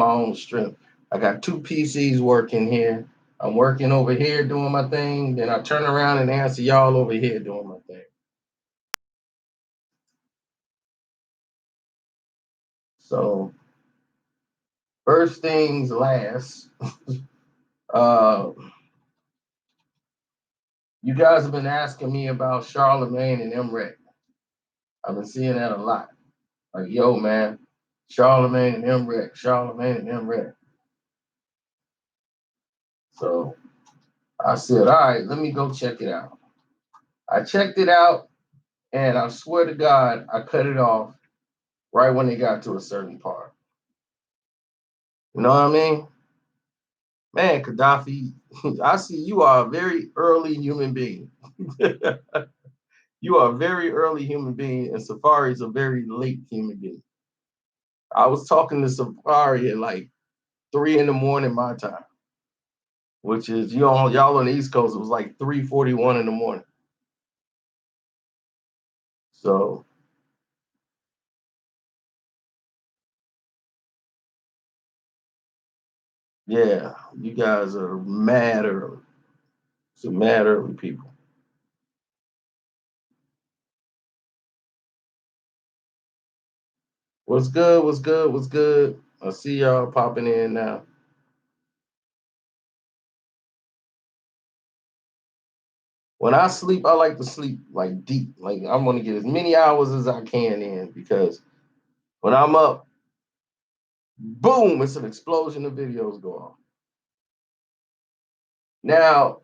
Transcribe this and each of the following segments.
my own strength. I got 2 PCs working here. I'm working over here doing my thing. Then I turn around and answer y'all over here doing my thing. So first things last. uh, you guys have been asking me about Charlamagne and Emreck. I've been seeing that a lot. Like, yo, man, Charlamagne and Emreck, Charlamagne and Emreck. So I said, all right, let me go check it out. I checked it out, and I swear to God, I cut it off right when they got to a certain part. You know what I mean? Man, Gaddafi, I see you are a very early human being. You are a very early human being, and Safari is a very late human being. I was talking to Safari at like 3 in the morning my time, which is y'all on the East Coast. It was like 3:41 in the morning. So yeah, you guys are mad early. Some mad early people. What's good? What's good? What's good? I see y'all popping in now. When I sleep, I like to sleep like deep. Like I'm gonna get as many hours as I can in because when I'm up, boom, it's an explosion of videos go off. Now,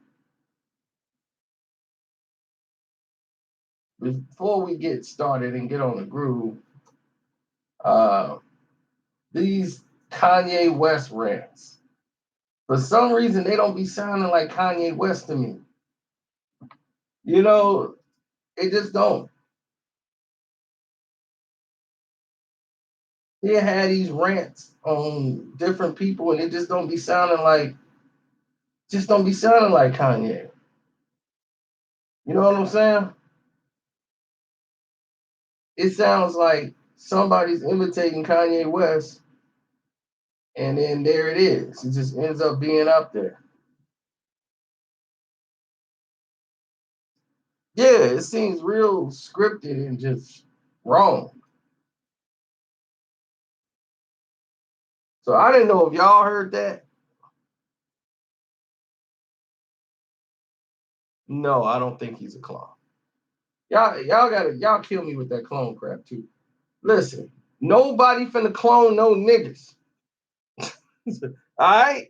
before we get started and get on the groove, uh, these Kanye West rants, for some reason, they don't be sounding like Kanye West to me. You know, they just don't. He had these rants on different people, and it just don't be sounding like Kanye. You know what I'm saying? It sounds like somebody's imitating Kanye West, and then there it is. It just ends up being up there. Yeah, it seems real scripted and just wrong. So I didn't know if y'all heard that. No, I don't think he's a clone. Y'all kill me with that clone crap too. Listen, nobody finna clone no niggas. All right?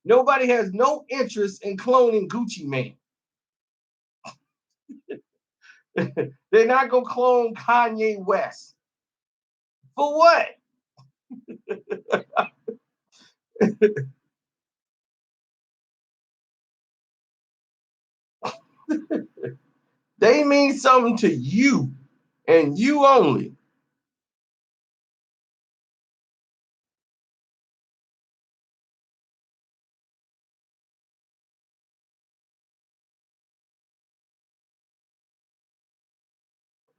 Nobody has no interest in cloning Gucci Mane. They're not gonna clone Kanye West. For what? They mean something to you and you only.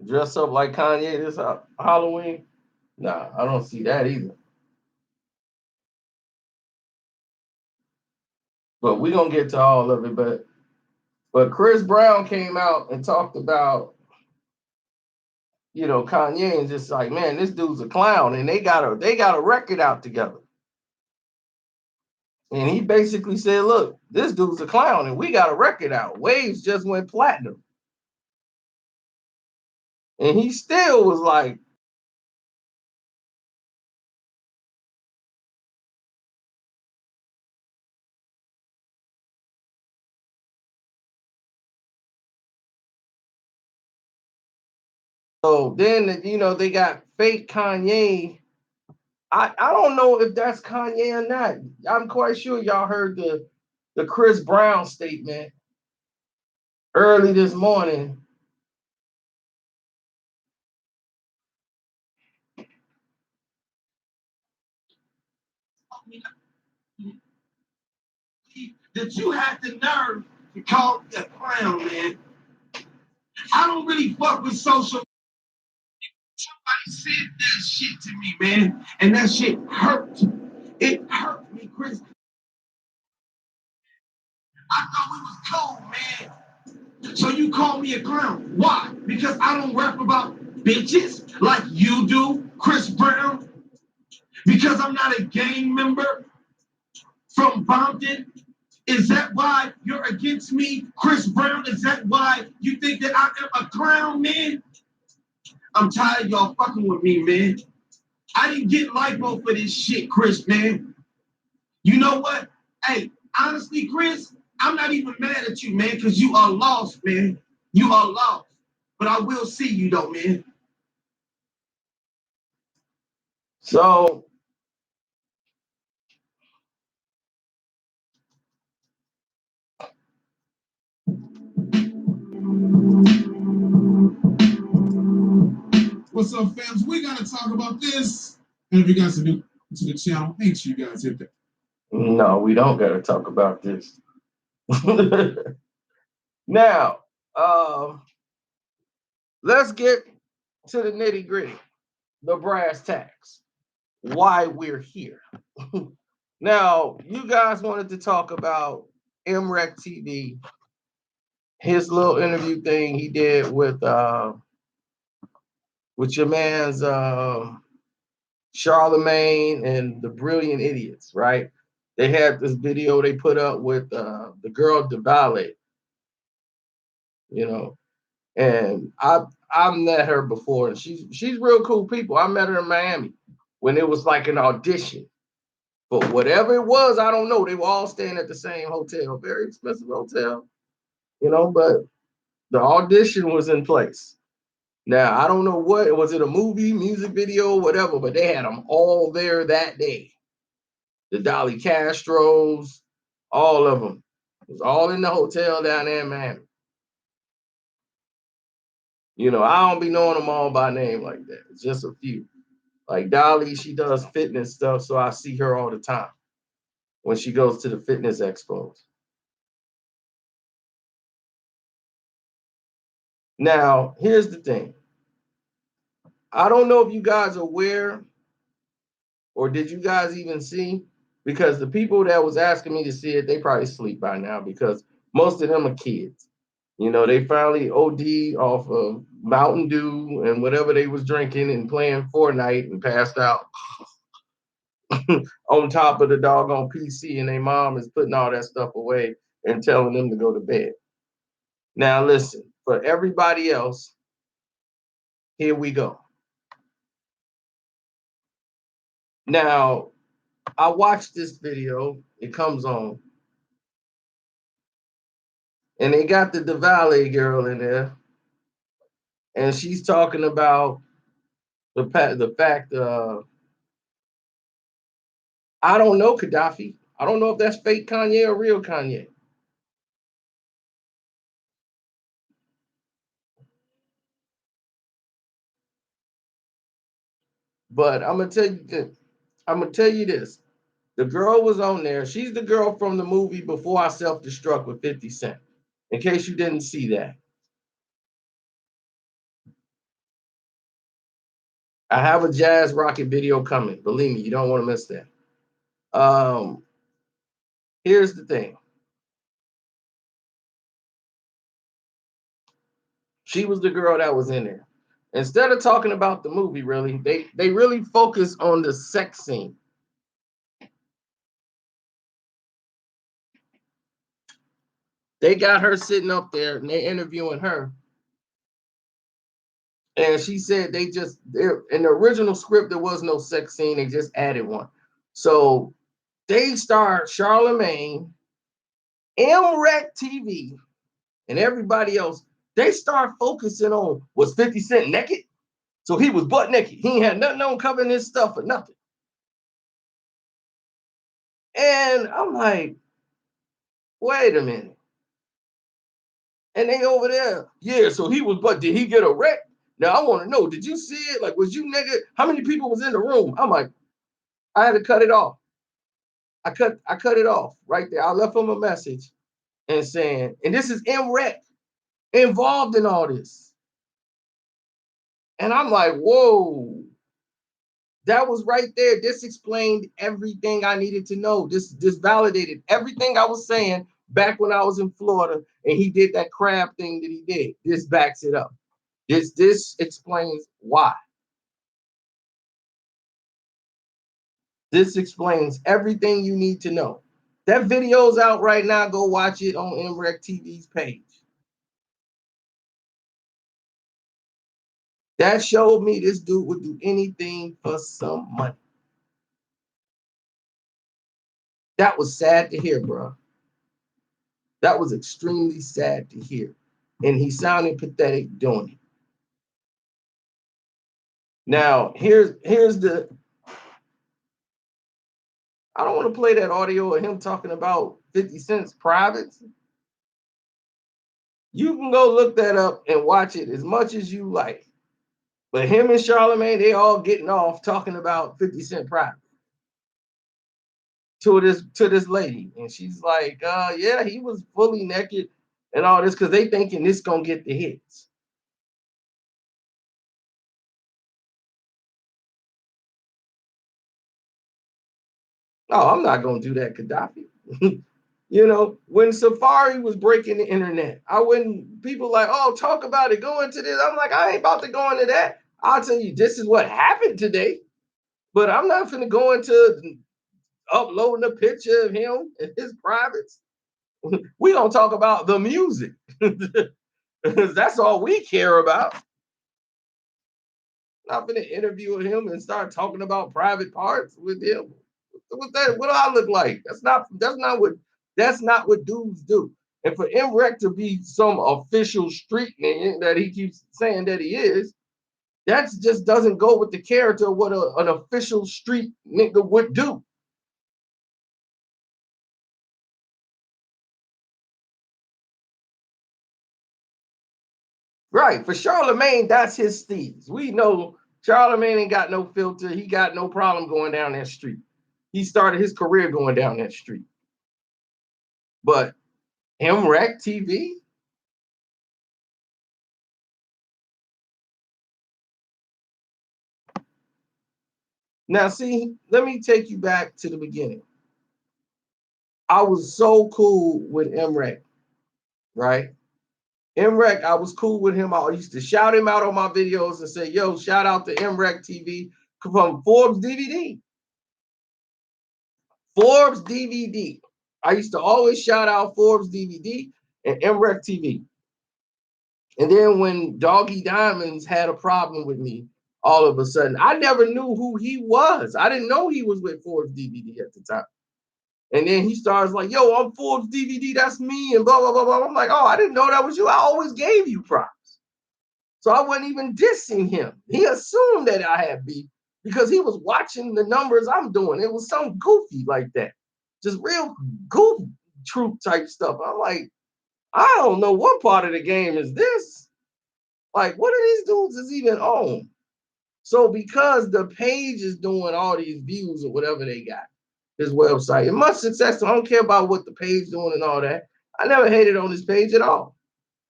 Dress up like Kanye this Halloween? Nah, I don't see that either. But we're gonna get to all of it. But Chris Brown came out and talked about, Kanye and just like, man, this dude's a clown, and they got a record out together. And he basically said, look, this dude's a clown, and we got a record out. Waves just went platinum. And he still was like, so then, they got fake Kanye. I don't know if that's Kanye or not. I'm quite sure y'all heard the Chris Brown statement early this morning. That you had the nerve to call me a clown, man. I don't really fuck with social. Somebody said that shit to me, man, and that shit hurt. It hurt me, Chris. I thought we was cold, man. So you call me a clown. Why? Because I don't rap about bitches like you do, Chris Brown. Because I'm not a gang member from Bompton. Is that why you're against me, Chris Brown? Is that why you think that I am a clown, man? I'm tired of y'all fucking with me, man. I didn't get lipo for this shit, Chris, man. You know what? Hey, honestly, Chris, I'm not even mad at you, man, because you are lost, man. You are lost. But I will see you, though, man. So what's up, fams? We gotta talk about this. And if you guys are new to the channel, make sure you guys hit that. no, we don't gotta talk about this. Now, let's get to the nitty gritty, the brass tacks, why we're here. Now, you guys wanted to talk about Emreck TV, his little interview thing he did with your man's Charlamagne and the Brilliant Idiots, right? They had this video they put up with the girl Devale, you know, and I met her before, and she's real cool people. I met her in Miami when it was like an audition. But whatever it was, I don't know. They were all staying at the same hotel, very expensive hotel, you know, but the audition was in place. Now, I don't know what, was it a movie, music video, whatever, but they had them all there that day. The Dolly Castros, all of them. It was all in the hotel down there in Miami. You know, I don't be knowing them all by name like that. It's just a few. Like Dolly, she does fitness stuff, so I see her all the time when she goes to the fitness expos. Now, here's the thing. I don't know if you guys are aware or did you guys even see? Because the people that was asking me to see it, they probably sleep by now because most of them are kids. You know, they finally OD off of Mountain Dew and whatever they was drinking and playing Fortnite and passed out on top of the doggone PC, and their mom is putting all that stuff away and telling them to go to bed. Now listen, for everybody else, here we go. Now, I watched this video, it comes on, and they got the Devale girl in there, and she's talking about the fact I don't know Gaddafi. I don't know if that's fake Kanye or real Kanye. But I'm gonna tell you this. The girl was on there. She's the girl from the movie Before I Self-Destruct with 50 Cent. In case you didn't see that. I have a Jazz Rocket video coming. Believe me, you don't want to miss that. Here's the thing. She was the girl that was in there. Instead of talking about the movie, really, they really focus on the sex scene. They got her sitting up there and they're interviewing her. And she said in the original script, there was no sex scene. They just added one. So they start Charlamagne, MRecktv TV, and everybody else. They start focusing on, was 50 Cent naked? So he was butt naked. He ain't had nothing on covering his stuff or nothing. And I'm like, wait a minute. And they over there, yeah, so he was, but did he get erect? Now I want to know, did you see it? Like, was you naked? How many people was in the room? I'm like, I had to cut it off. I cut it off right there. I left him a message and saying, and this is Emreck involved in all this. And I'm like, whoa. That was right there. This explained everything I needed to know. This validated everything I was saying back when I was in Florida and he did that crab thing that he did. This backs it up. This explains why. This explains everything you need to know. That video's out right now. Go watch it on Emreck TV's page. That showed me this dude would do anything for some money. That was sad to hear, bro. That was extremely sad to hear. And he sounded pathetic doing it. Now, here's the I don't want to play that audio of him talking about 50 Cent's privates. You can go look that up and watch it as much as you like. But him and Charlamagne, they all getting off talking about 50 Cent private to this lady. And she's like, yeah, he was fully naked and all this because they thinking this gonna get the hits. No, I'm not gonna do that, Gaddafi. You know, when Safari was breaking the internet, I wouldn't, people like, oh, talk about it, go into this. I'm like, I ain't about to go into that. I'll tell you, this is what happened today, but I'm not gonna go into uploading a picture of him and his privates. We don't talk about the music. That's all we care about. Not gonna interview him and start talking about private parts with him. What that? What do I look like? That's not what dudes do. And for Emreck to be some official street nigga that he keeps saying that he is, that just doesn't go with the character of what an official street nigga would do. Right. For Charlamagne, that's his steez. We know Charlamagne ain't got no filter. He got no problem going down that street. He started his career going down that street. But MRecktv, TV, now see, let me take you back to the beginning. I was so cool with Emreck, right? Emreck, I was cool with him. I used to shout him out on my videos and say, yo, shout out to Emreck TV from Forbes DVD. Forbes DVD. I used to always shout out Forbes DVD and Emreck TV. And then when Doggy Diamonds had a problem with me, all of a sudden, I never knew who he was. I didn't know he was with Forbes DVD at the time. And then he starts like, yo, I'm Forbes DVD, that's me, and blah, blah, blah, blah. I'm like, oh, I didn't know that was you. I always gave you props. So I wasn't even dissing him. He assumed that I had beef because he was watching the numbers I'm doing. It was some goofy like that. Just real goof troop type stuff. I'm like, I don't know what part of the game is this. Like, what are these dudes is even on? So because the page is doing all these views or whatever they got, his website, and much success. I don't care about what the page doing and all that. I never hated on this page at all.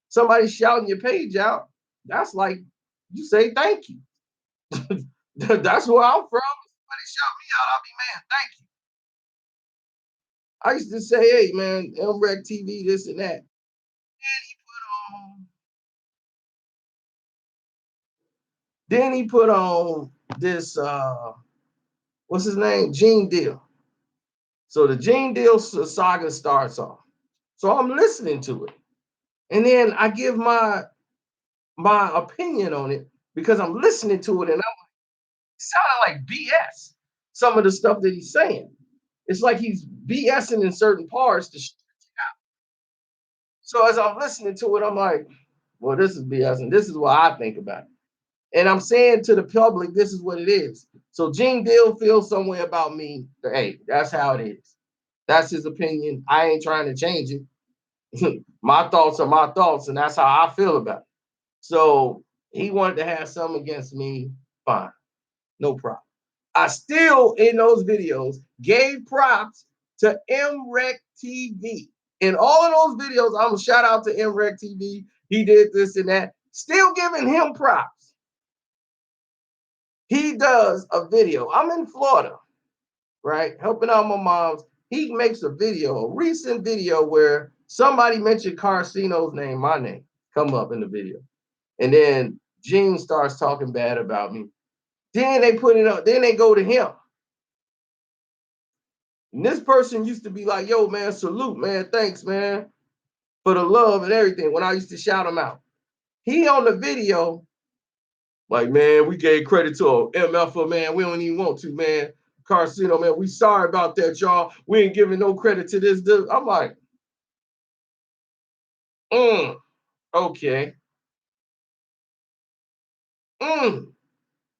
Somebody shouting your page out, that's like you say thank you. That's where I'm from. Somebody shout me out, I'll be man, thank you. I used to say, hey man, Emreck TV, this and that. Then he put on this what's his name? Gene Deal. So the Gene Deal saga starts off. So I'm listening to it. And then I give my opinion on it because I'm listening to it and I'm sounding like BS. Some of the stuff that he's saying. It's like he's BSing in certain parts. So as I'm listening to it, I'm like, well, this is BS, and this is what I think about it. And I'm saying to the public, this is what it is. So Gene Deal feels some way about me. Hey, that's how it is. That's his opinion. I ain't trying to change it. My thoughts are my thoughts, and that's how I feel about it. So he wanted to have something against me. Fine, no problem. I still, in those videos, gave props to MRecktv. TV. In all of those videos, I'm gonna shout out to MRecktv. TV. He did this and that. Still giving him props. He does a video. I'm in Florida, right? Helping out my moms. He makes a recent video where somebody mentioned Karceno's name, my name, come up in the video. And then Gene starts talking bad about me. Then they put it up, then they go to him. And this person used to be like, yo, man, salute, man. Thanks, man, for the love and everything when I used to shout him out. He on the video, like, man, we gave credit to a MFer, man. We don't even want to, man. Karceno, man, we sorry about that, y'all. We ain't giving no credit to this. I'm like, okay.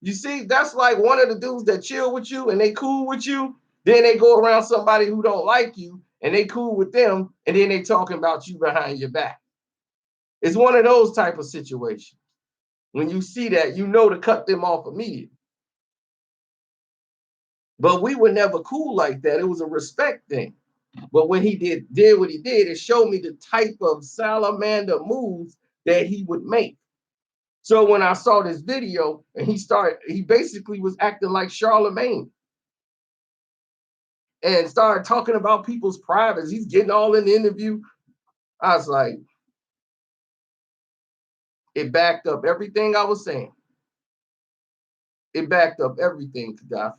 You see, that's like one of the dudes that chill with you and they cool with you. Then they go around somebody who don't like you and they cool with them, and then they talking about you behind your back. It's one of those type of situations. When you see that, you know to cut them off immediately. But we were never cool like that. It was a respect thing. But when he did what he did, it showed me the type of salamander moves that he would make. So when I saw this video and he basically was acting like Charlamagne and started talking about people's privates. He's getting all in the interview. I was like, it backed up everything I was saying. It backed up everything, Gaddafi.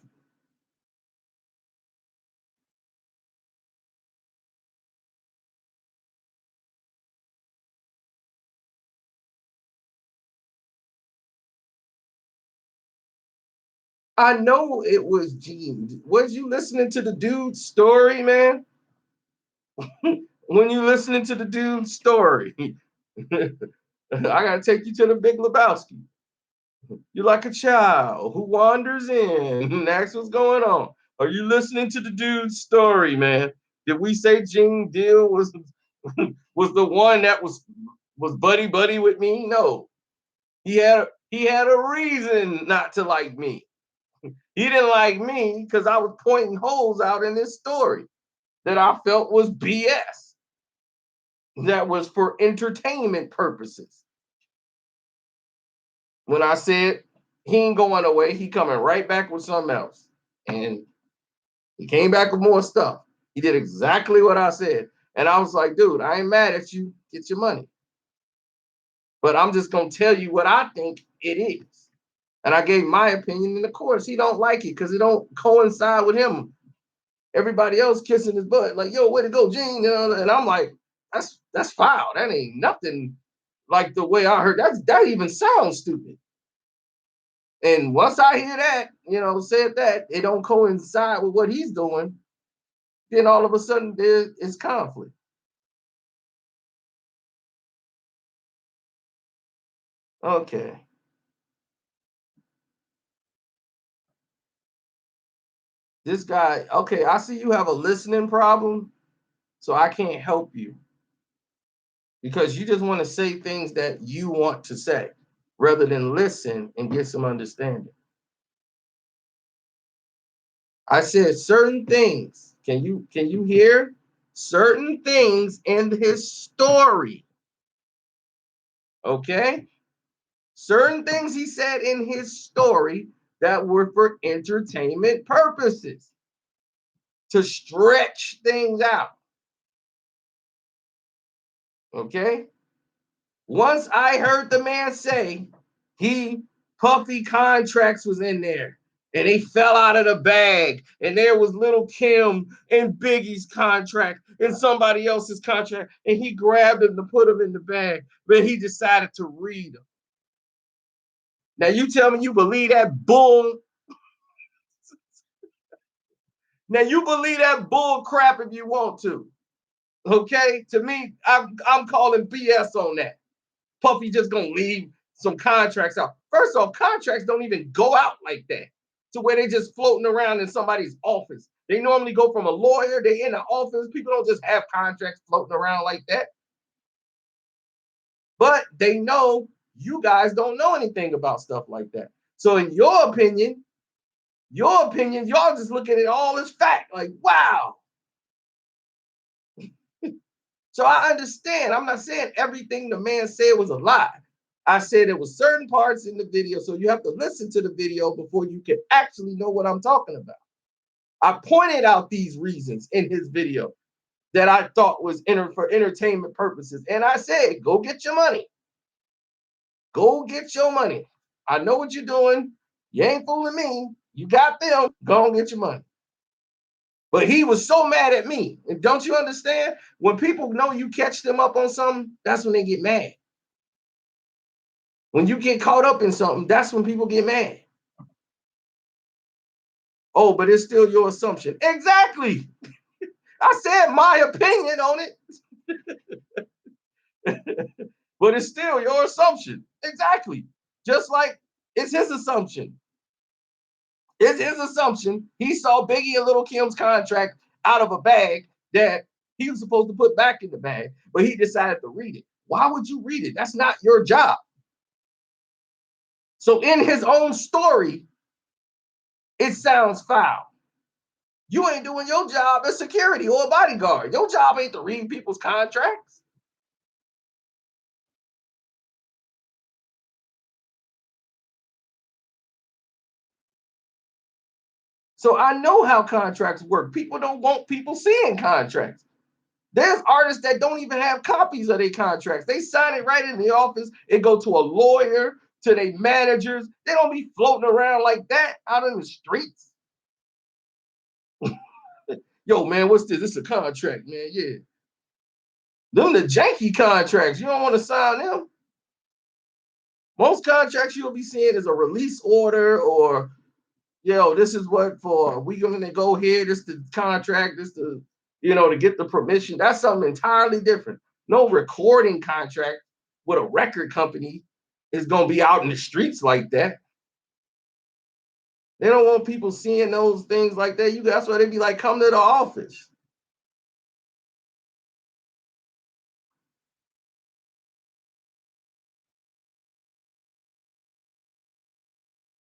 I know it was Gene. Was you listening to the dude's story, man? When you listening to the dude's story, I gotta take you to the Big Lebowski. You're like a child who wanders in and asks what's going on. Are you listening to the dude's story, man? Did we say Gene Deal was was the one that was buddy buddy with me? No, he had a reason not to like me. He didn't like me because I was pointing holes out in this story that I felt was BS. That was for entertainment purposes. When I said he ain't going away, he coming right back with something else. And he came back with more stuff. He did exactly what I said. And I was like, dude, I ain't mad at you. Get your money. But I'm just gonna tell you what I think it is. And I gave my opinion, and of course he don't like it because it don't coincide with him. Everybody else kissing his butt, like, yo, way to go, Gene. And I'm like, that's foul. That ain't nothing like the way I heard. That even sounds stupid. And once I hear that, said that, it don't coincide with what he's doing, then all of a sudden there is conflict. Okay. This guy, okay, I see you have a listening problem, so I can't help you because you just want to say things that you want to say rather than listen and get some understanding. I said certain things. Can you hear certain things in his story? Okay? Certain things he said in his story that were for entertainment purposes, to stretch things out. Okay? Once I heard the man say Puffy contracts was in there and they fell out of the bag and there was Little Kim and Biggie's contract and somebody else's contract and he grabbed them to put them in the bag, but he decided to read them. Now you tell me you believe that bull. Now you believe that bull crap if you want to. Okay? To me, I'm calling BS on that. Puffy just gonna leave some contracts out. First off, contracts don't even go out like that to where they just floating around in somebody's office. They normally go from a lawyer, they in the office. People don't just have contracts floating around like that. But they know you guys don't know anything about stuff like that. So in your opinion, y'all just look at it all as fact. Like, wow. So I understand. I'm not saying everything the man said was a lie. I said there were certain parts in the video, so you have to listen to the video before you can actually know what I'm talking about. I pointed out these reasons in his video that I thought was for entertainment purposes. And I said, go get your money. Go get your money. I know what you're doing. You ain't fooling me. You got them. Go and get your money. But he was so mad at me. And don't you understand? When people know you catch them up on something, that's when they get mad. When you get caught up in something, that's when people get mad. Oh, but it's still your assumption. Exactly. I said my opinion on it, but it's still your assumption. Exactly. Just like it's his assumption. It's his assumption. He saw Biggie and Lil' Kim's contract out of a bag that he was supposed to put back in the bag, but he decided to read it. Why would you read it? That's not your job. So in his own story, it sounds foul. You ain't doing your job as security or a bodyguard. Your job ain't to read people's contracts. So I know how contracts work. People don't want people seeing contracts. There's artists that don't even have copies of their contracts. They sign it right in the office. It go to a lawyer, to their managers. They don't be floating around like that out in the streets. Yo, man, what's this? This is a contract, man. Yeah. Them the janky contracts. You don't want to sign them. Most contracts you'll be seeing is a release order or, this is what for, we going to go here. This the contract. This the, to get the permission. That's something entirely different. No recording contract with a record company is going to be out in the streets like that. They don't want people seeing those things like that. That's why they be like, come to the office.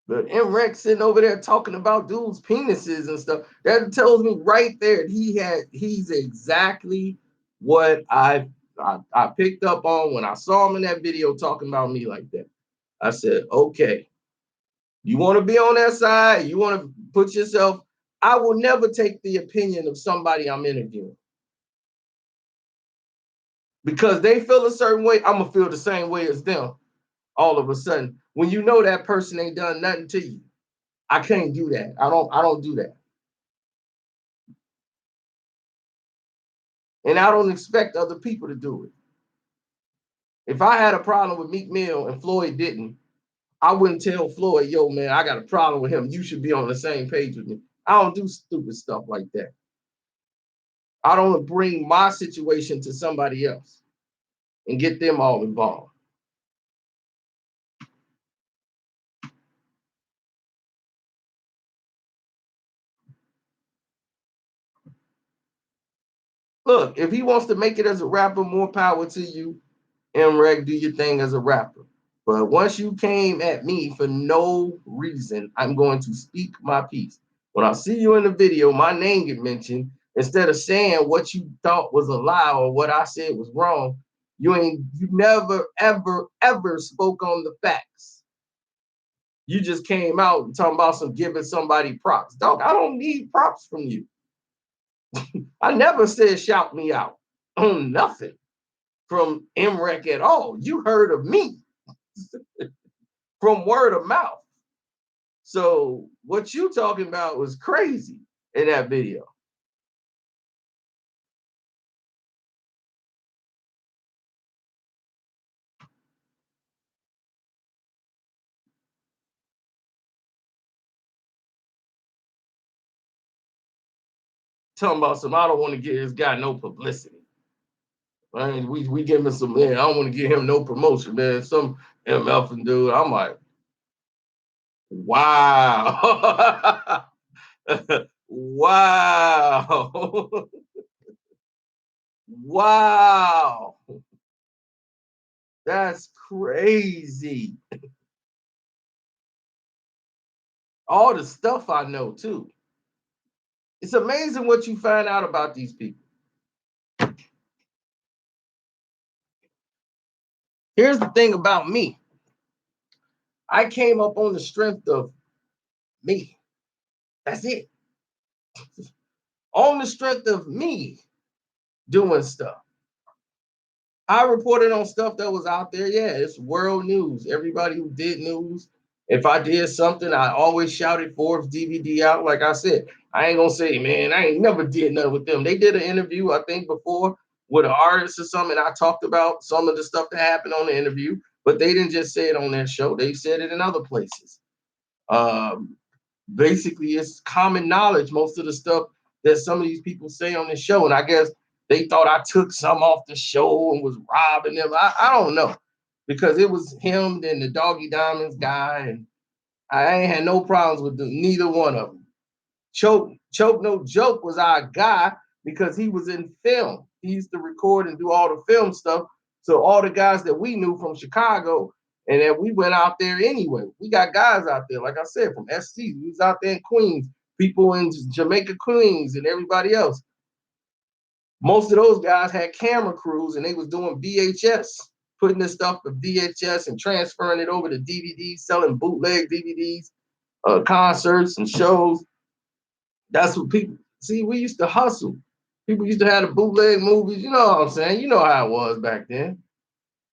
But Emreck sitting over there talking about dudes' penises and stuff. That tells me right there he's exactly what I picked up on when I saw him in that video talking about me like that. I said, okay, you want to be on that side, you want to put yourself, I will never take the opinion of somebody I'm interviewing. Because they feel a certain way, I'm gonna feel the same way as them all of a sudden. When you know that person ain't done nothing to you. I can't do that. I don't do that. And I don't expect other people to do it. If I had a problem with Meek Mill and Floyd didn't, I wouldn't tell Floyd, yo, man, I got a problem with him. You should be on the same page with me. I don't do stupid stuff like that. I don't bring my situation to somebody else and get them all involved. Look, if he wants to make it as a rapper, more power to you. Emreck, do your thing as a rapper. But once you came at me for no reason, I'm going to speak my piece. When I see you in the video, my name get mentioned. Instead of saying what you thought was a lie or what I said was wrong, you never, ever, ever spoke on the facts. You just came out and talking about giving somebody props. Dog, I don't need props from you. I never said shout me out on nothing from Emreck at all. You heard of me from word of mouth. So what you talking about was crazy in that video. Talking about I don't want to give this guy no publicity. I mean, we give him some, man, I don't want to give him no promotion, man. Some MF and dude. I'm like, wow. Wow. Wow. That's crazy. All the stuff I know too. It's amazing what you find out about these people. Here's the thing about me. I came up on the strength of me. That's it. On the strength of me doing stuff. I reported on stuff that was out there. Yeah, it's world news. Everybody who did news, if I did something, I always shouted Forbes DVD out. Like I said, I ain't gonna say, man, I ain't never did nothing with them. They did an interview, I think, before with an artist or something. I talked about some of the stuff that happened on the interview, but they didn't just say it on their show. They said it in other places. Um, Basically, it's common knowledge, most of the stuff that some of these people say on the show. And I guess they thought I took some off the show and was robbing them. I don't know. Because it was him and the Doggy Diamonds guy, and I ain't had no problems with neither one of them. Choke No Joke was our guy because he was in film. He used to record and do all the film stuff. So all the guys that we knew from Chicago, and then we went out there anyway. We got guys out there, like I said, from SC. We was out there in Queens, people in Jamaica, Queens, and everybody else. Most of those guys had camera crews, and they was doing VHS, putting this stuff to VHS and transferring it over to DVDs, selling bootleg DVDs, concerts and shows. That's what people see. We used to hustle. People used to have the bootleg movies. You know what I'm saying? You know how it was back then.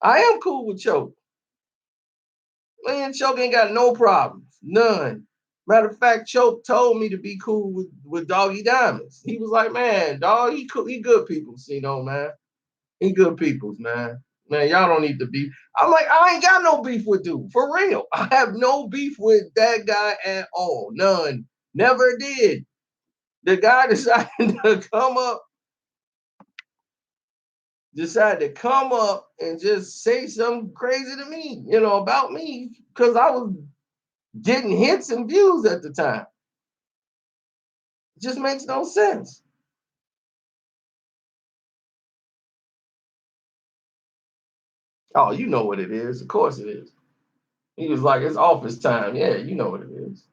I am cool with Choke. Man, Choke ain't got no problems. None. Matter of fact, Choke told me to be cool with Doggy Diamonds. He was like, man, dog, he cool, he good people, man. He good peoples, man. Man, y'all don't need to beef. I'm like, I ain't got no beef with dude. For real. I have no beef with that guy at all. None. Never did. The guy decided to come up and just say something crazy to me, about me, because I was getting hits and views at the time. It just makes no sense. Oh, you know what it is. Of course it is. He was like, it's office time. Yeah, you know what it is.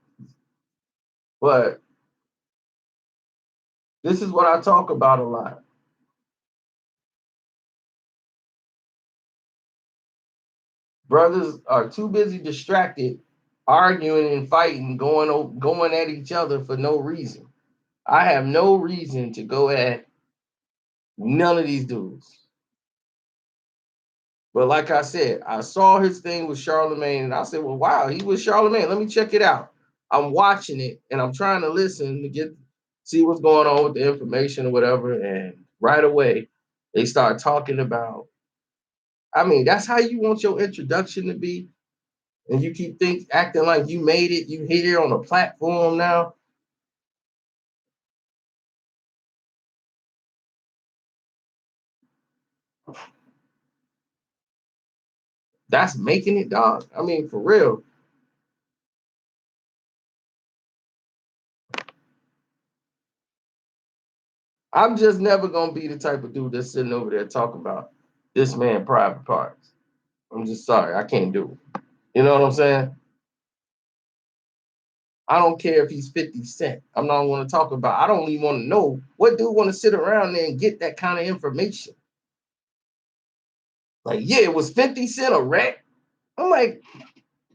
But this is what I talk about a lot. Brothers are too busy distracted, arguing and fighting, going at each other for no reason. I have no reason to go at none of these dudes. But like I said, I saw his thing with Charlamagne, and I said, well, wow, he was Charlamagne. Let me check it out. I'm watching it and I'm trying to listen to see what's going on with the information or whatever. And right away, they start talking about, I mean, that's how you want your introduction to be. And you keep acting like you made it, you hit it on a platform now. That's making it, dog. I mean, for real. I'm just never gonna be the type of dude that's sitting over there talking about this man private parts. I'm just sorry, I can't do it. You know what I'm saying? I don't care if he's 50 Cent. I'm not want to talk about. I don't even want to know what dude want to sit around there and get that kind of information. Like, yeah, it was 50 Cent a wreck. I'm like,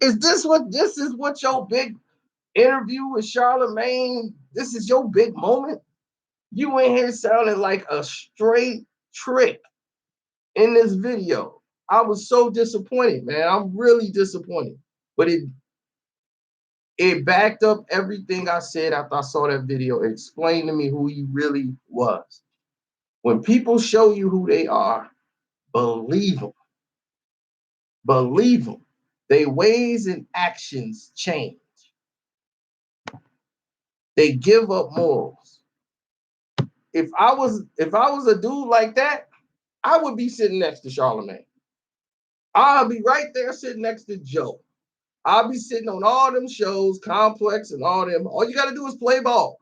this is what your big interview with Charlamagne? This is your big moment? You in here sounding like a straight trick in this video. I was so disappointed, man. I'm really disappointed. But it backed up everything I said after I saw that video. It explained to me who he really was. When people show you who they are, believe them. Believe them. Their ways and actions change. They give up morals. If I was a dude like that, I would be sitting next to Charlamagne. I'll be right there sitting next to Joe. I'll be sitting on all them shows, Complex and all them. All you got to do is play ball.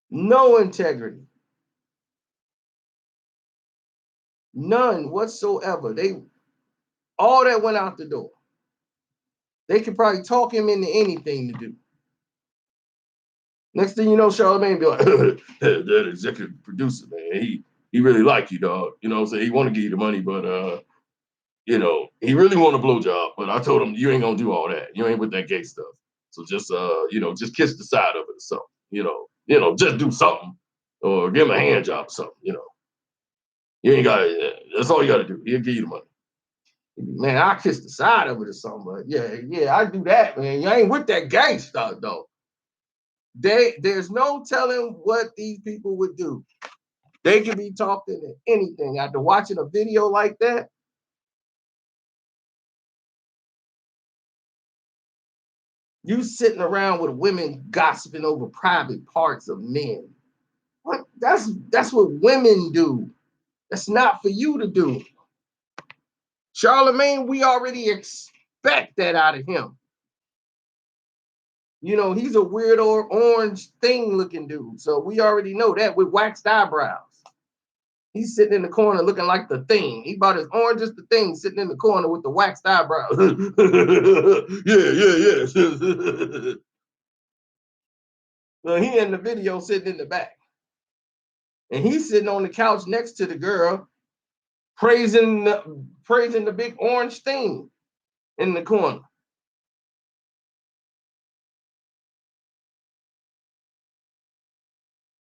No integrity. None whatsoever. They all that went out the door. They could probably talk him into anything to do. Next thing you know, Charlamagne be like, that executive producer, man, he really like you, dog. You know what I'm saying? He want to give you the money, but you know, he really want a blowjob. But I told him, you ain't gonna do all that. You ain't with that gay stuff. So just you know, just kiss the side of it or something. You know, just do something. Or give him a hand job or something, you know. You ain't got that's all you gotta do. He'll give you the money. Man, I kiss the side of it or something, but yeah, I do that, man. You ain't with that gang stuff though. There's no telling what these people would do. They can be talking to anything. After watching a video like that, you sitting around with women gossiping over private parts of men. What? That's what women do. That's not for you to do. Charlamagne, we already expect that out of him. You know, he's a weirdo orange thing looking dude. So we already know that with waxed eyebrows. He's sitting in the corner looking like the thing. He about as orange as the thing sitting in the corner with the waxed eyebrows. Yeah. So he in the video sitting in the back. And he's sitting on the couch next to the girl, praising the big orange thing in the corner.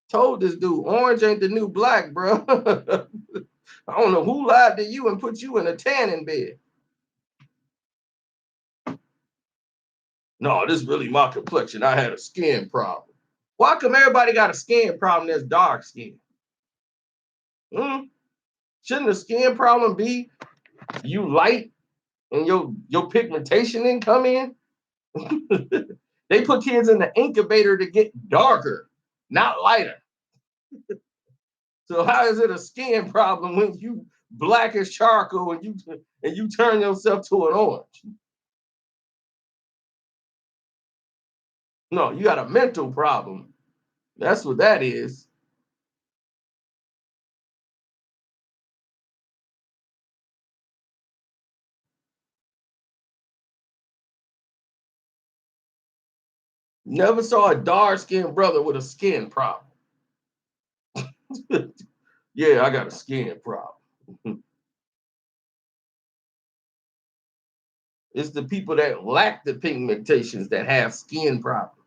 Told this dude, orange ain't the new black, bro. I don't know who lied to you and put you in a tanning bed. No, this is really my complexion. I had a skin problem. Why come everybody got a skin problem that's dark skin? Hmm? Shouldn't the skin problem be you light and your pigmentation didn't come in? They put kids in the incubator to get darker, not lighter. So how is it a skin problem when you black as charcoal and you turn yourself to an orange? No, you got a mental problem. That's what that is. Never saw a dark skinned brother with a skin problem. Yeah, I got a skin problem. It's the people that lack the pigmentations that have skin problems.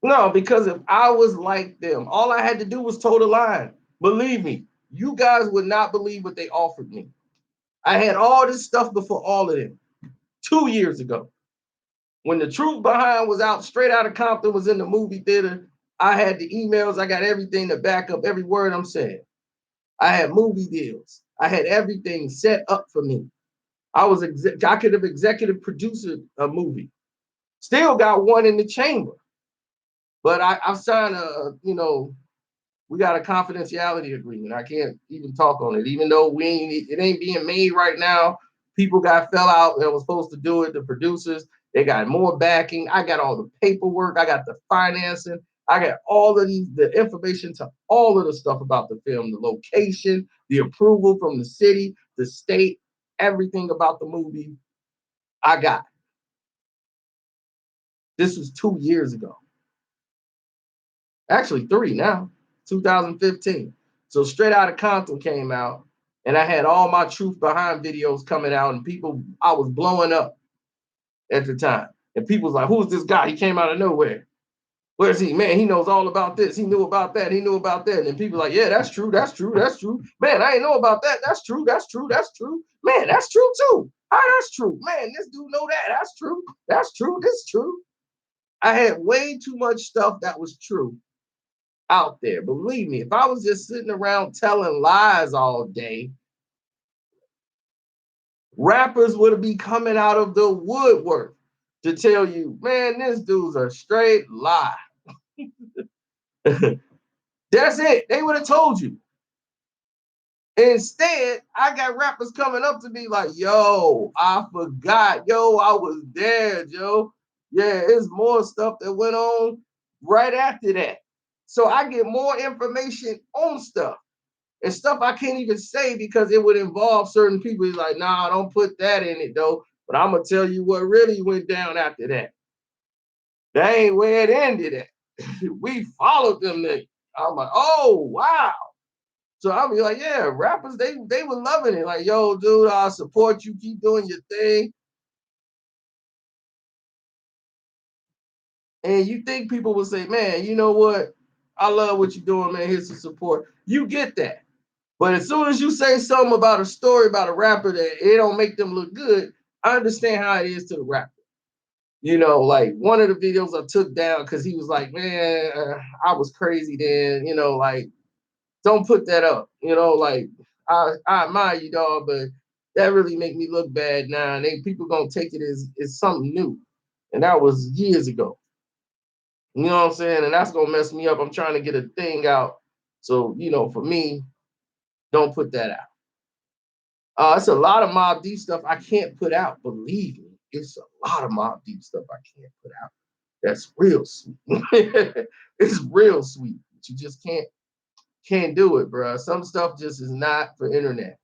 No, because if I was like them, all I had to do was toe the line. Believe me, you guys would not believe what they offered me. I had all this stuff before all of them 2 years ago. When the truth behind was out, straight out of Compton, was in the movie theater. I had the emails, I got everything to back up every word I'm saying. I had movie deals. I had everything set up for me. I could have executive produced a movie. Still got one in the chamber, but I've signed we got a confidentiality agreement. I can't even talk on it, even though it ain't being made right now. People fell out that was supposed to do it. The producers, they got more backing. I got all the paperwork. I got the financing. I got all of the information to all of the stuff about the film, the location, the approval from the city, the state, everything about the movie. I got. This was 2 years ago. Actually, three now, 2015. So Straight Outta Compton came out, and I had all my Truth Behind videos coming out, and I was blowing up at the time. And people was like, who's this guy? He came out of nowhere. Where's he? Man, he knows all about this. He knew about that. He knew about that. And people like, yeah, that's true. That's true. That's true. Man, I ain't know about that. That's true. That's true. That's true. Man, that's true too. That's true. Man, this dude know that. That's true. That's true. This is true. I had way too much stuff that was true out there. Believe me, if I was just sitting around telling lies all day, rappers would be coming out of the woodwork to tell you, man, this dude's a straight lie. That's it. They would have told you. Instead, I got rappers coming up to me like, yo, I forgot. Yo, I was there, Joe. Yeah, it's more stuff that went on right after that. So I get more information on stuff and stuff I can't even say because it would involve certain people. He's like, nah, don't put that in it though. But I'm gonna tell you what really went down after that. That ain't where it ended at. We followed them niggas. I'm like, oh wow. So I'll be like, yeah, rappers, they were loving it. Like, yo, dude, I'll support you, keep doing your thing. And you think people will say, man, you know what? I love what you're doing, man. Here's some support. You get that. But as soon as you say something about a story about a rapper that it don't make them look good, I understand how it is to the rapper. You know, like one of the videos I took down because he was like, man, I was crazy then, you know, like, don't put that up. You know, like, I admire you, dog, but that really make me look bad now. And they people gonna take it as something new. And that was years ago. You know what I'm saying? And that's gonna mess me up. I'm trying to get a thing out. So, you know, for me, don't put that out. It's a lot of Mob Deep stuff I can't put out. Believe me, it's a lot of Mob Deep stuff I can't put out. That's real sweet. It's real sweet. But you just can't do it, bro. Some stuff just is not for internet.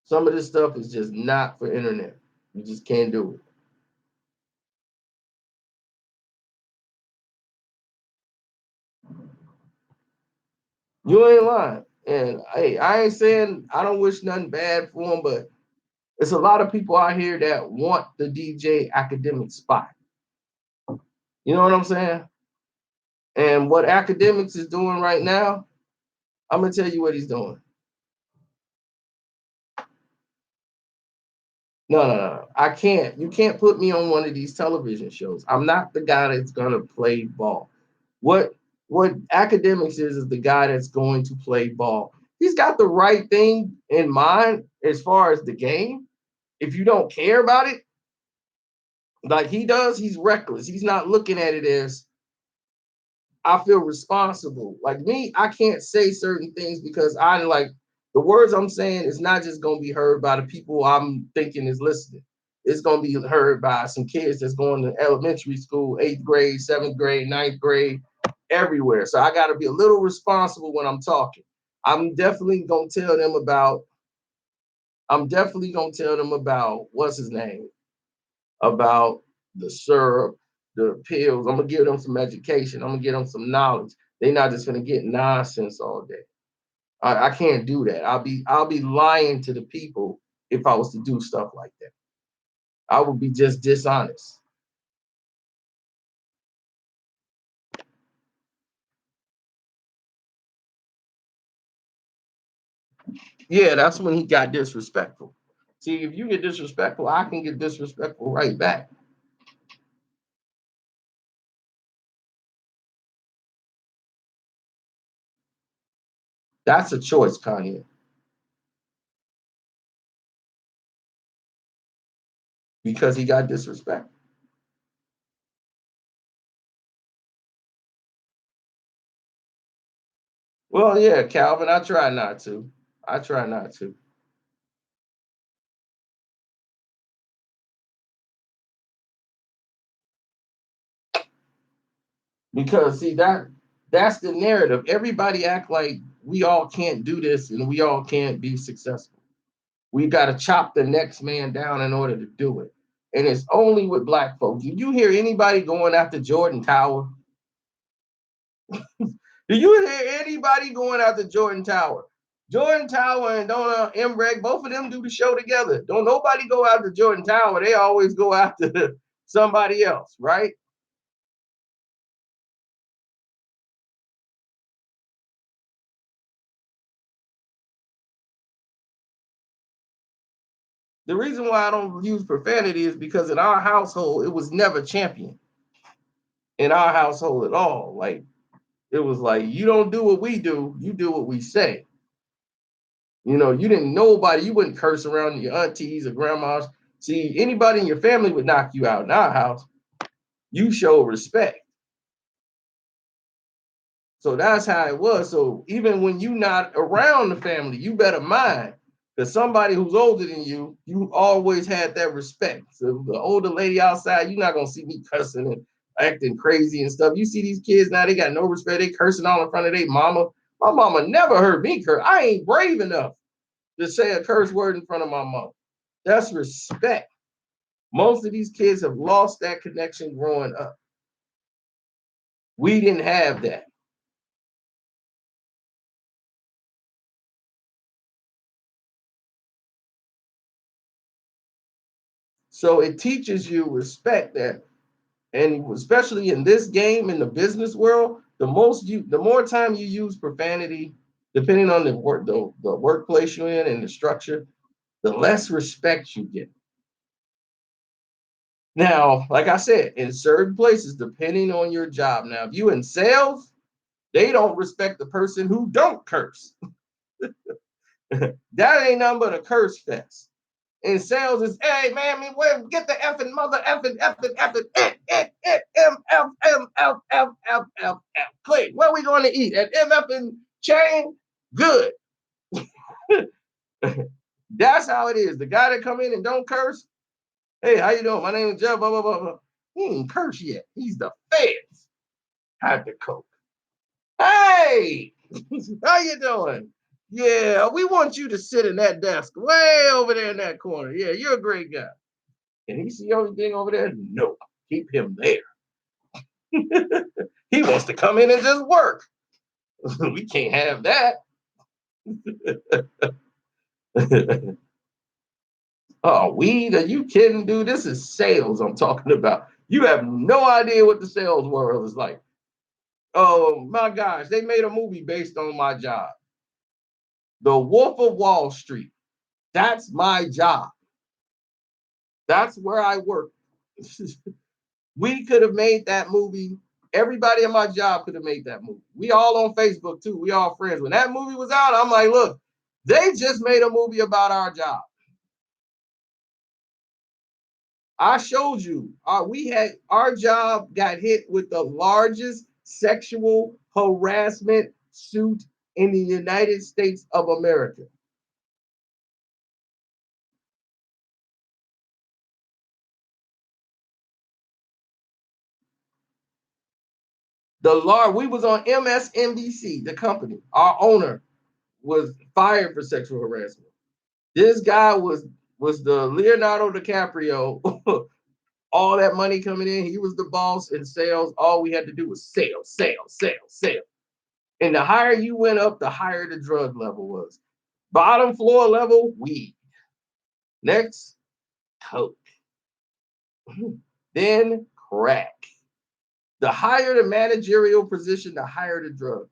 Some of this stuff is just not for internet. You just can't do it. You ain't lying. And hey, I ain't saying I don't wish nothing bad for them, but it's a lot of people out here that want the DJ academic spot. You know what I'm saying? And what academics is doing right now, I'm gonna tell you what he's doing. No. I can't. You can't put me on one of these television shows. I'm not the guy that's gonna play ball. What what academics is the guy that's going to play ball. He's got the right thing in mind as far as the game. If you don't care about it, like he does, he's reckless. He's not looking at it as I feel responsible. Like me, I can't say certain things because I like the words I'm saying is not just gonna be heard by the people I'm thinking is listening. It's gonna be heard by some kids that's going to elementary school, 8th grade, 7th grade, 9th grade, everywhere. So I gotta be a little responsible when I'm talking. I'm definitely gonna tell them about, I'm definitely gonna tell them about what's his name? About the syrup, the pills. I'm gonna give them some education. I'm gonna give them some knowledge. They're not just gonna get nonsense all day. I can't do that. I'll be lying to the people if I was to do stuff like that. I would be just dishonest. Yeah, that's when he got disrespectful. See, if you get disrespectful, I can get disrespectful right back. That's a choice, Kanye, because he got disrespectful. Well, yeah, Calvin, I try not to. I try not to. Because see that's the narrative. Everybody act like we all can't do this and we all can't be successful. We got to chop the next man down in order to do it. And it's only with black folks. Did you hear anybody going after Jordan Tower? Do you hear anybody going after Jordan Tower? Jordan Tower and Donna Emreck, both of them do the show together. Don't nobody go after Jordan Tower. They always go after somebody else, right? The reason why I don't use profanity is because in our household, it was never championed in our household at all. Like it was like you don't do what we do, you do what we say. You know, you didn't nobody, you wouldn't curse around your aunties or grandmas. See, anybody in your family would knock you out in our house. You show respect. So that's how it was. So even when you not around the family, you better mind. Because somebody who's older than you always had that respect. So the older lady outside, you're not gonna see me cussing and acting crazy and stuff. You see these kids now, they got no respect. They cursing all in front of their mama. My mama never heard me curse. I ain't brave enough to say a curse word in front of my mom. That's respect. Most of these kids have lost that connection growing up. We didn't have that. So it teaches you respect that, and especially in this game, in the business world, the more time you use profanity, depending on the workplace you're in and the structure, the less respect you get. Now, like I said, in certain places, depending on your job. Now, if you in sales, they don't respect the person who don't curse. That ain't nothing but a curse fest. In sales, is hey man, get the effing mother F. Click. Where we going to eat? At effing chain? Good. That's how it is. The guy that come in and don't curse, hey, how you doing? My name is Jeff, blah, blah, blah, blah. He ain't curse yet. He's the feds. Had the coke. Hey, how you doing? Yeah, we want you to sit in that desk way over there in that corner. Yeah, you're a great guy. Can he see everything over there? No, keep him there. He wants to come in and just work. We can't have that. Oh, weed? Are you kidding, dude? This is sales I'm talking about. You have no idea what the sales world is like. Oh my gosh, they made a movie based on my job. The Wolf of Wall Street. That's my job. That's where I work. We could have made that movie. Everybody in my job could have made that movie. We all on Facebook too. We all friends. When that movie was out, I'm like, look, they just made a movie about our job. I showed you. Our job got hit with the largest sexual harassment suit in the United States of America. We was on MSNBC, the company. Our owner was fired for sexual harassment. This guy was the Leonardo DiCaprio. All that money coming in, he was the boss in sales. All we had to do was sales, sales, sales, sales. And the higher you went up, the higher the drug level was. Bottom floor level, weed. Next, coke. Then crack. The higher the managerial position, the higher the drug.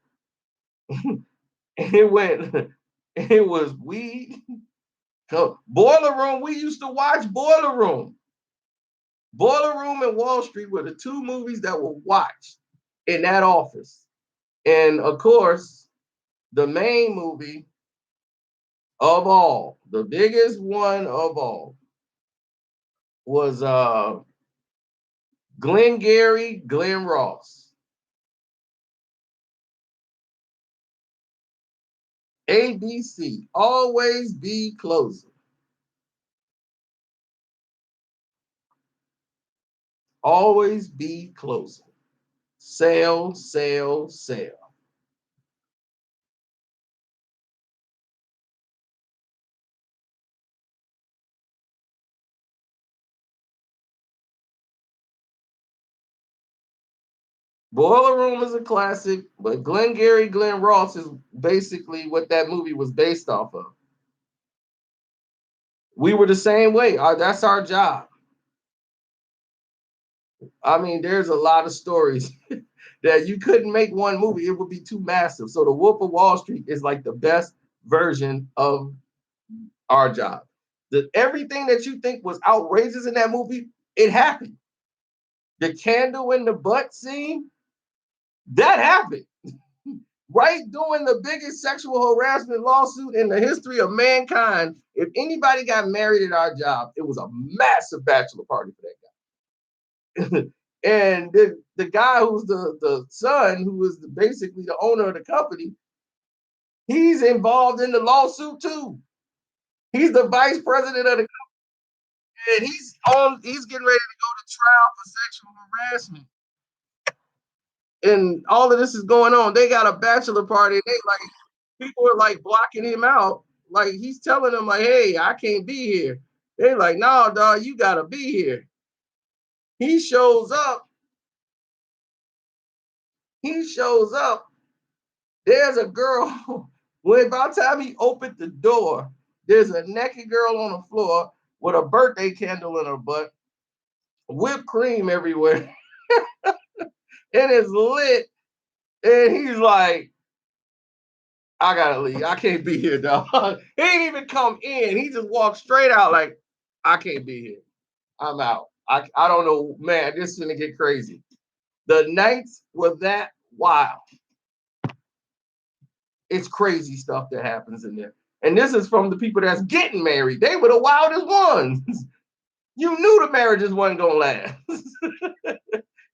It went, it was weed. Boiler Room, we used to watch Boiler Room. Boiler Room and Wall Street were the two movies that were watched in that office. And of course, the main movie of all, the biggest one of all, was Glengarry Glen Ross. ABC, always be closing. Always be closing. Sale, sale, sale. Boiler Room is a classic, but Glengarry Glen Ross is basically what that movie was based off of. We were the same way. That's our job. I mean, there's a lot of stories that you couldn't make one movie. It would be too massive. So the Wolf of Wall Street is like the best version of our job. Everything that you think was outrageous in that movie, it happened. The candle in the butt scene, that happened. Right during the biggest sexual harassment lawsuit in the history of mankind, if anybody got married at our job, it was a massive bachelor party for that guy. And the guy who's the son, who was basically the owner of the company, he's involved in the lawsuit too. He's the vice president of the company, and he's getting ready to go to trial for sexual harassment. And all of this is going on. They got a bachelor party. They like people are like blocking him out. Like he's telling them, like, hey, I can't be here. They're like, no, dog, you gotta be here. He shows up. He shows up. There's a girl. When by the time he opened the door, there's a naked girl on the floor with a birthday candle in her butt, whipped cream everywhere, and it's lit. And he's like, I gotta leave. I can't be here, dog. He ain't even come in. He just walked straight out like, I can't be here. I'm out. I don't know, man. This is gonna get crazy. The nights were that wild. It's crazy stuff that happens in there. And this is from the people that's getting married. They were the wildest ones. You knew the marriages wasn't gonna last.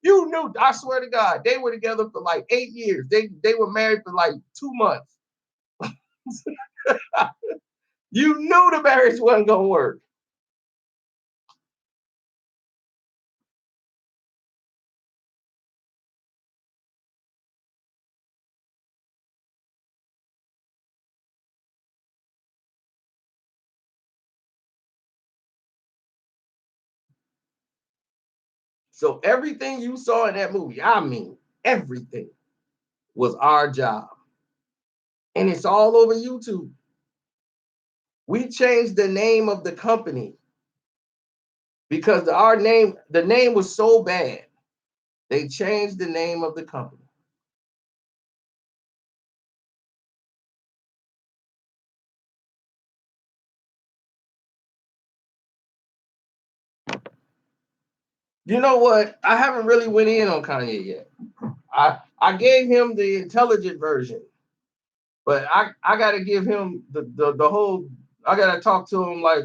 You knew, I swear to God, they were together for like 8 years. They were married for like 2 months. You knew the marriage wasn't gonna work. So everything you saw in that movie, I mean, everything was our job. And it's all over YouTube. We changed the name of the company because the name was so bad. They changed the name of the company. You know what? I haven't really went in on Kanye yet. I gave him the intelligent version, but I gotta give him the whole. I gotta talk to him like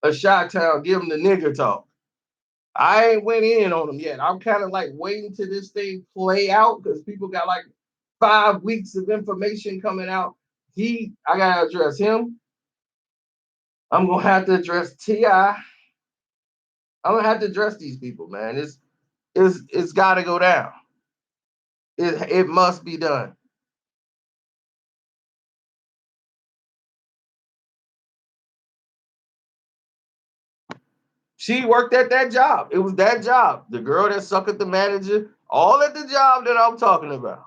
a shot town. Give him the nigger talk. I ain't went in on him yet. I'm kind of like waiting to this thing play out because people got like 5 weeks of information coming out. I gotta address him. I'm gonna have to address Ti. I'm gonna have to address these people, man. It's got to go down. It must be done. She worked at that job. It was that job. The girl that sucked at the manager, all at the job that I'm talking about.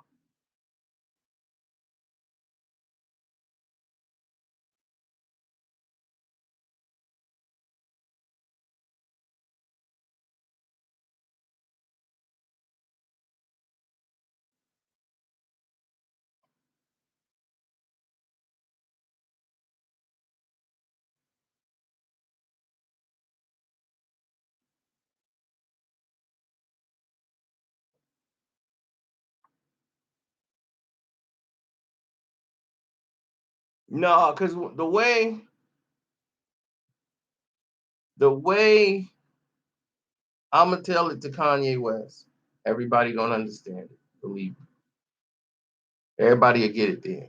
No, because the way I'm gonna tell it to Kanye West, everybody gonna understand it. Believe me. Everybody will get it then.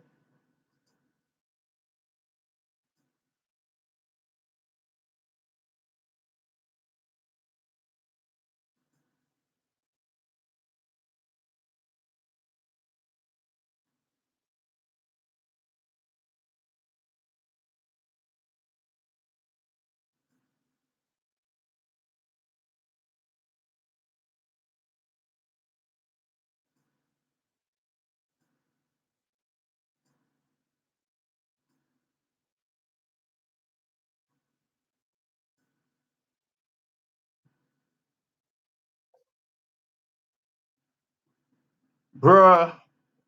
Bruh,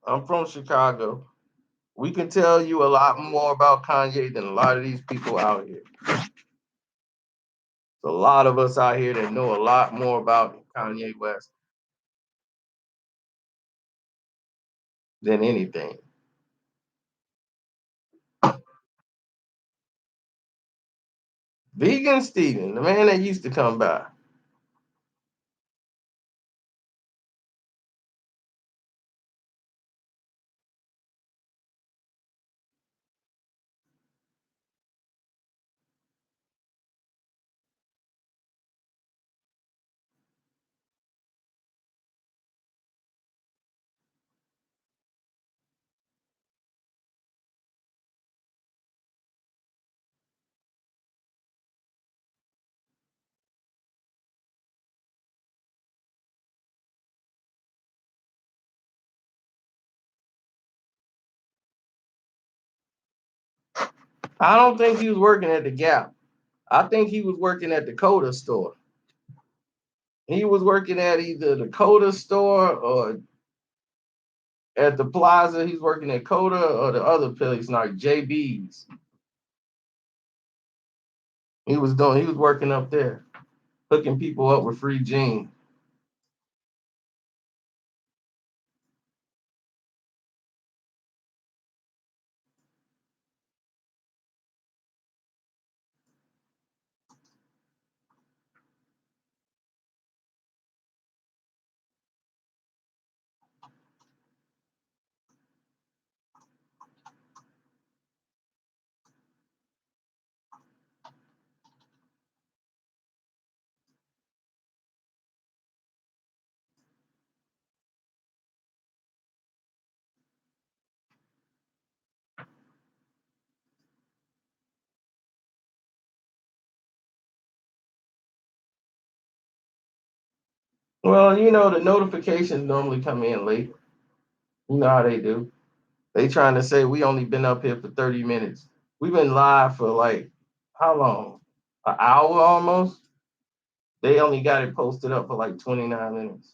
I'm from Chicago. We can tell you a lot more about Kanye than a lot of these people out here. There's a lot of us out here that know a lot more about Kanye West than anything. Vegan Steven, the man that used to come by. I don't think he was working at the Gap. I think he was working at the Coda store. He was working at either the Coda store or at the Plaza. He's working at Coda or the other place, like JB's. He was working up there, hooking people up with free jeans. Well, the notifications normally come in late. You know how they do. They trying to say we only been up here for 30 minutes. We've been live for like how long? An hour almost. They only got it posted up for like 29 minutes.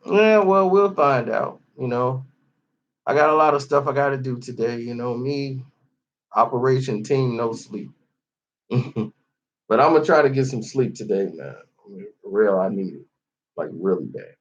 Yeah, well, we'll find out. I got a lot of stuff I got to do today. Me, Operation Team No Sleep. But I'm gonna try to get some sleep today, man. I mean, for real, I need it like really bad.